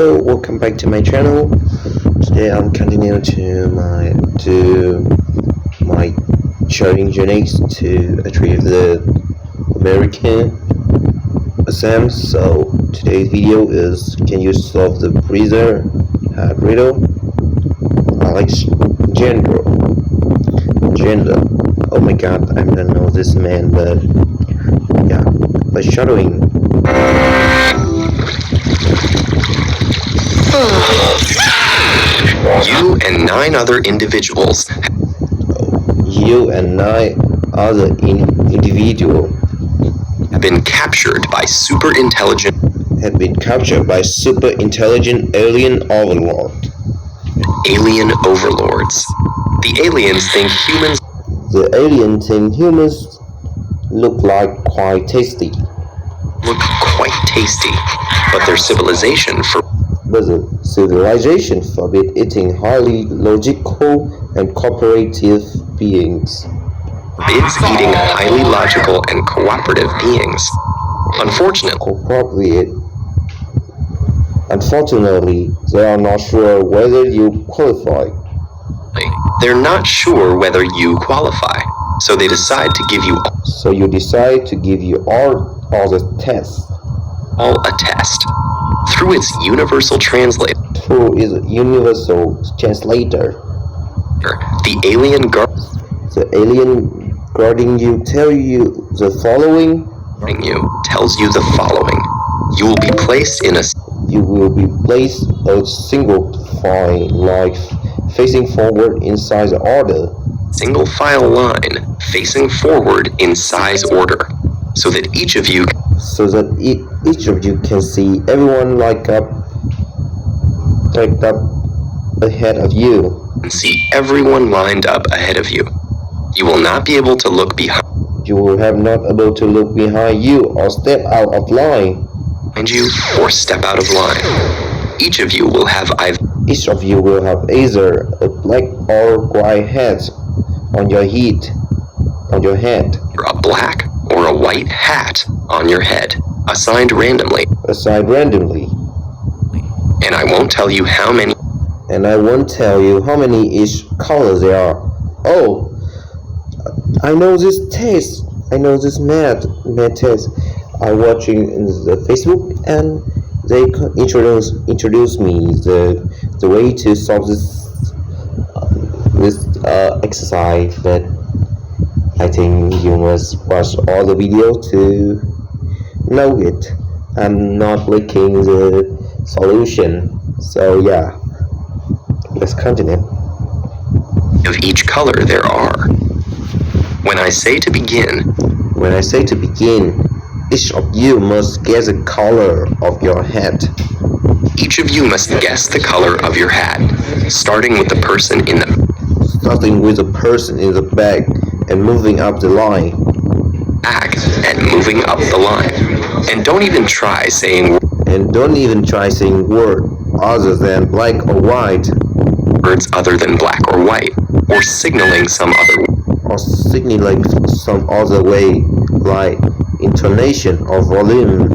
Hello, welcome back to my channel. Today I'm continuing to my showing journeys to achieve the American exam. So today's video is, can you solve the freezer riddle? Alex gender. Oh my god, I don't know this man, but yeah, by shadowing. You and 9 other individuals have been captured by super intelligent alien overlords. The aliens think humans look quite tasty, but their civilization forbid eating highly logical and cooperative beings. forbids eating highly logical and cooperative beings. Unfortunately, they are not sure whether you qualify. They're not sure whether you qualify, so they decide to give you all the tests. A test. Through its universal translator, the alien guarding you tells you the following. You will be placed a single file line facing forward in size order. Single file line facing forward in size order, so that each of you can see everyone lined up ahead of you. You will not be able to look behind. You will not able to look behind you or step out of line. Step out of line. Each of you will have either a black or white hat on your head. a black or a white hat on your head, assigned randomly. And I won't tell you how many each color there are. Oh, I know this test. I know this math test. I'm watching in the Facebook, and they introduce me the way to solve this exercise. But I think you must watch all the video to know it. I'm not leaking the solution. So yeah, let's continue. Of each color there are. When I say to begin, each of you must guess the color of your hat. Each of you must guess the color of your hat, starting with the person in the back and moving up the line. And don't even try saying words other than black or white. Words other than black or white, or signaling some other way, like intonation or volume.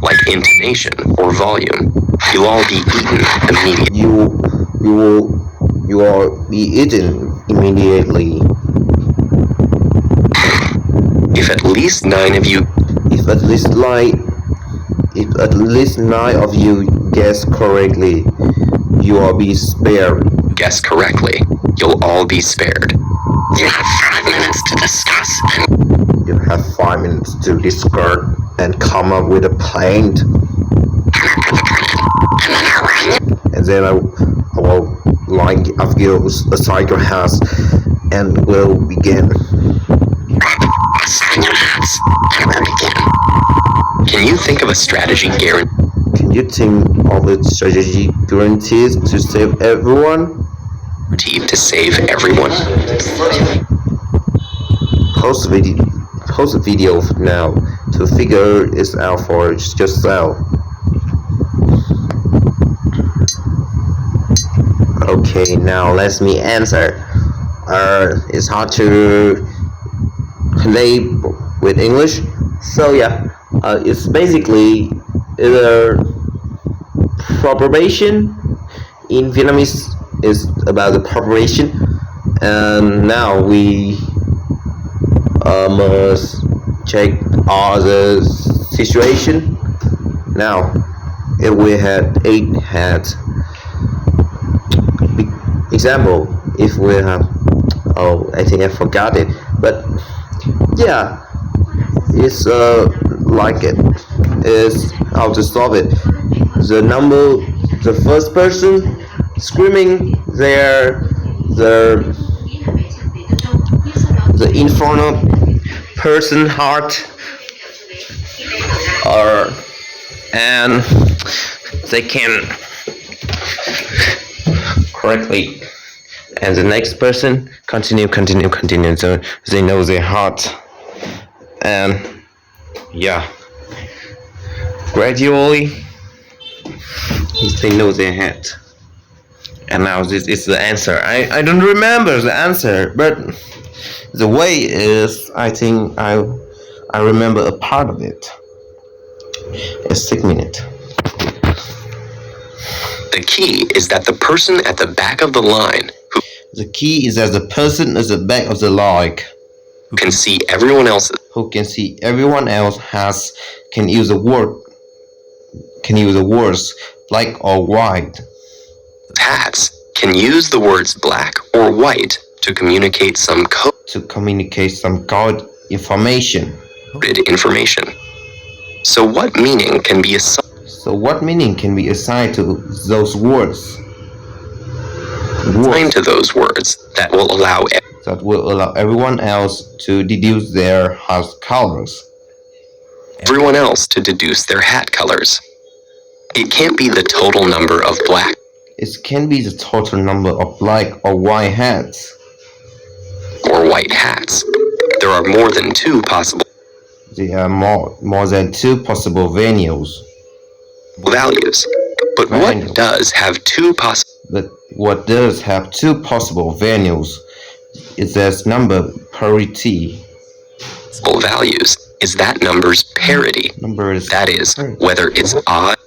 Like intonation or volume. You'll all be eaten immediately. You will be eaten immediately. If at least 9 of you guess correctly, you will be spared. Guess correctly, you'll all be spared. You have 5 minutes to discuss and come up with a plan. And then I will line up you aside your hats and we'll begin. Assign your hats and we'll begin. Can you think of a strategy guarantees to save everyone? Pause the video now to figure this out for yourself. Okay, now let me answer. It's hard to play with English, so yeah, it's basically either preparation. In Vietnamese is about the preparation, and now we must check all the situation. Now, if we had 8 hats, example, if we have, oh, I think I forgot it, but yeah, it's like it is how to solve it. The number, the first person screaming the in front of person heart, or and they can correctly, and the next person continue, so they know their heart, and yeah, gradually they know their head. And now this is the answer. I don't remember the answer, but the way is, I think I remember a part of it. It's 6 minutes. The key is that the person at the back of the line The key is that the person at the back of the line who can see everyone else can use the words black or white. hats can use the words black or white to communicate some code information. coded information. So what meaning can be assigned to those words? Assigned to those words that will allow everyone else to deduce their hat colors. everyone else to deduce their hat colors. It can't be the total number of black It can be the total number of black or white hats. or white hats. There are more than two possible There are more than 2 possible values. values. But what does have two possible But what does have 2 possible values is that number parity. values is that number's parity. That is, whether it's odd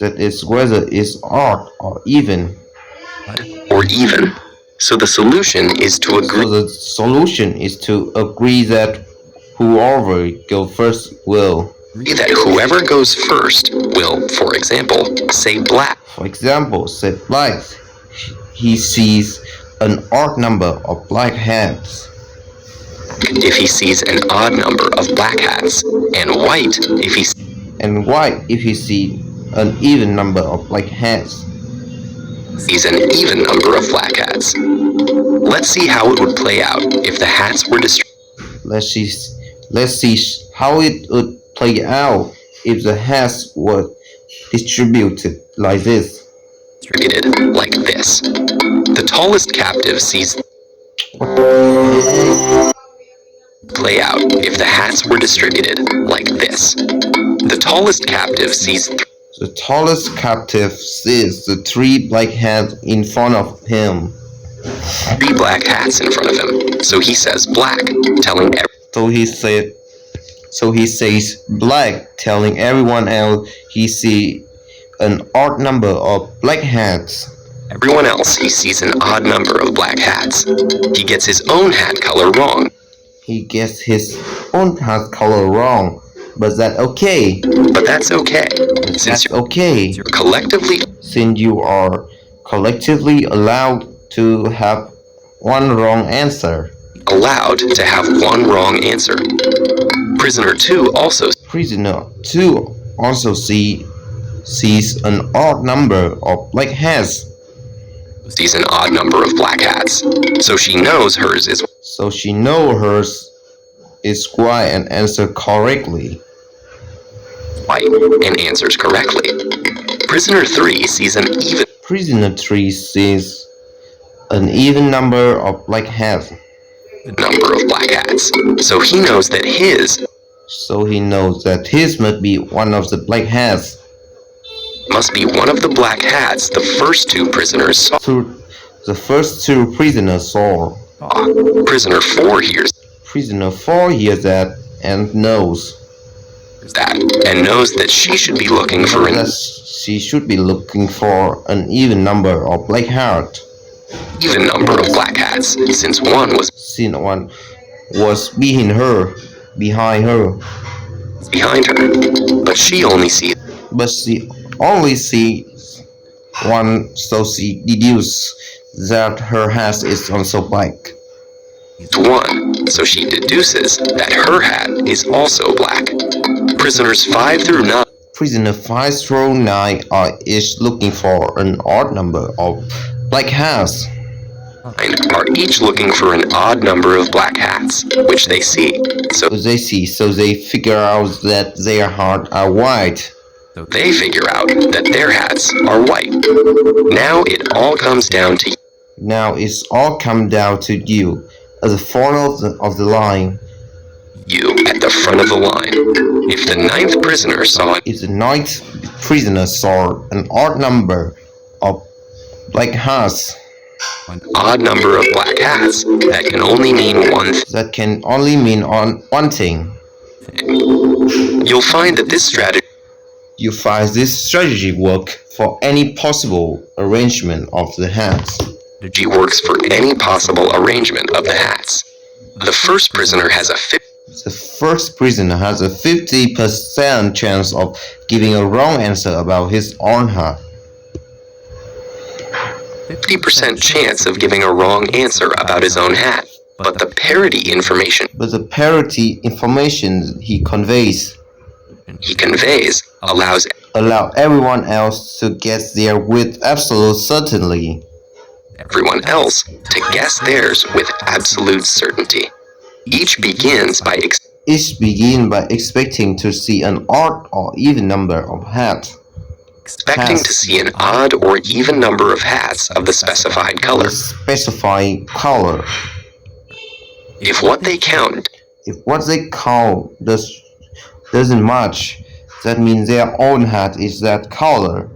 That is whether it's odd or even. or even. So the solution is to agree So the solution is to agree that whoever goes first will. that whoever goes first will, for example, say black. For example, say black. He sees an odd number of black hats. If he sees an odd number of black hats, and white if he And white if he sees an even number of black hats. sees an even number of black hats. Let's see how it would play out if the hats were Let's see how it would play out if the hats were distributed like this. distributed like this. The tallest captive sees play out if the hats were distributed like this. The tallest captive sees The tallest captive sees the 3 black hats in front of him. 3 black hats in front of him. So he says black, telling So he says black, telling everyone else he sees an odd number of black hats. everyone else he sees an odd number of black hats. He gets his own hat color wrong. He gets his own hat color wrong, but that's okay. But that's okay. Since you are collectively allowed to have one wrong answer. Prisoner 2 also sees an odd number of black hats. sees an odd number of black hats. So she knows hers is white and answers correctly. white and answers correctly. Prisoner 3 sees an even Prisoner 3 sees an even number of black hats. number of black hats. So he knows that his must be one of the black hats. must be one of the black hats the first 2 prisoners saw. The first 2 prisoners saw. Prisoner 4 hears Prisoner 4 hears that and knows. that and knows that she should be looking for she should be looking for an even number of black hats. even number of black hats, since one was behind her. But she only sees But she only sees one, so she deduces that her hat is also black. one, so she deduces that her hat is also black. Prisoners 5 through 9 Prisoner 5 through 9 are each looking for an odd number of black hats. are each looking for an odd number of black hats, which they see. So they figure out that their hats are white. they figure out that their hats are white. Now it all comes down to you at the front of the line. you at the front of the line. If the ninth prisoner saw an odd number of black hats, odd number of black hats, that can only mean one thing. You'll find that this strategy work for any possible arrangement of the hats. strategy works for any possible arrangement of the hats. The first prisoner has a 50% chance of giving a wrong answer about his own hat. 50% chance of giving a wrong answer about his own hat. But the parity information he conveys allow everyone else to guess there with absolute certainty. Everyone else to guess theirs with absolute certainty. Each begins by expecting to see an odd or even number of hats. Expecting to see an odd or even number of hats of the specified color. If what they count doesn't match, that means their own hat is that color.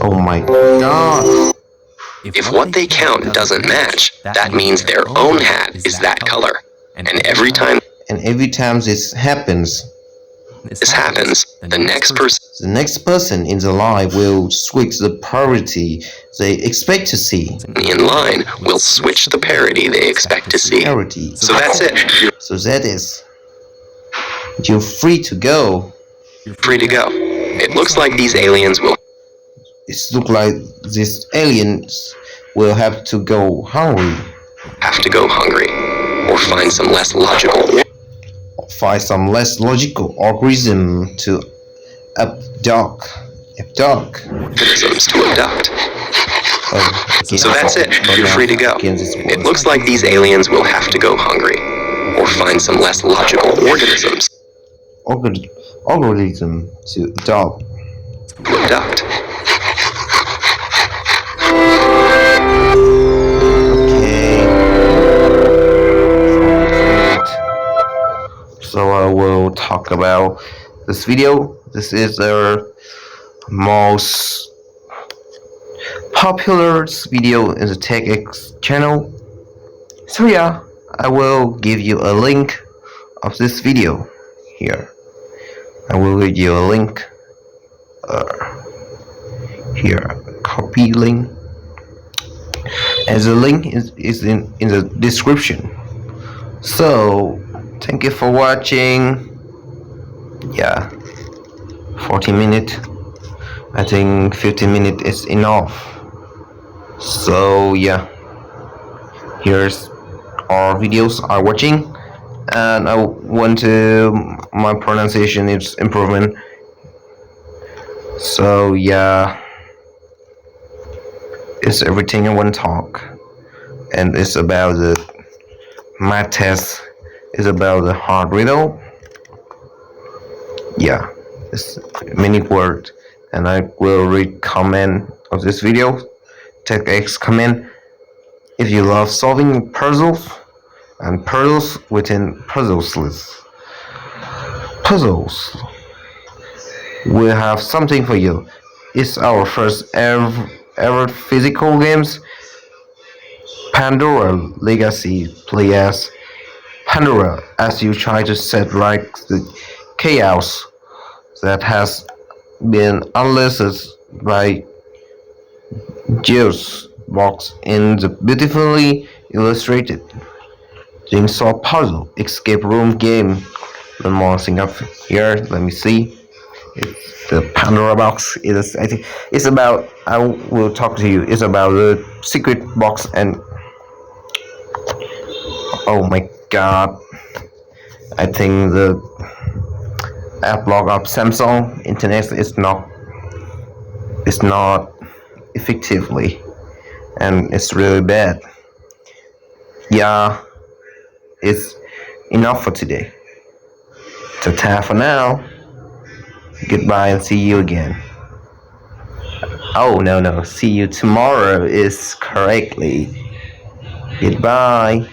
Oh my god. If what they count doesn't match, that means their own hat is that color. And every time this happens, the next person in the line will switch the parity they expect to see. in line will switch the parity they expect to see. So that's it. You're free to go. Free to go. It looks like these aliens will have to go hungry. Or find some less logical algorithm to abduct. organisms to abduct. So that's it. You're free to go. It looks like these aliens will have to go hungry. Or find some less logical organisms algorithm to abduct. So I will talk about this video. This is the most popular video in the TechX channel. So yeah, I will give you a link of this video here. I will give you a link here, copy link, and the link is in the description. So thank you for watching. Yeah, 40 minutes. I think 15 minutes is enough. So yeah, here's our videos are watching, and I want to my pronunciation is improvement. So yeah, it's everything I want to talk, and it's about the math test. Is about the hard riddle. Yeah, it's many words, and I will read comment of this video. TechX comment. If you love solving puzzles and puzzles within puzzles, we have something for you. It's our first ever physical games. Pandora Legacy. Play as Pandora as you try to set right the chaos that has been unleashed by Geo's box in the beautifully illustrated jigsaw puzzle escape room game. One more thing up here. Let me see. It's the Pandora box. It is. I think it's about. I will talk to you. It's about the secret box and. Oh my God! I think the app log of Samsung Internet is not. It's not effectively, and it's really bad. Yeah, it's enough for today. Ta-ta for now. Goodbye and see you again. Oh, no, no. See you tomorrow is correctly. Goodbye.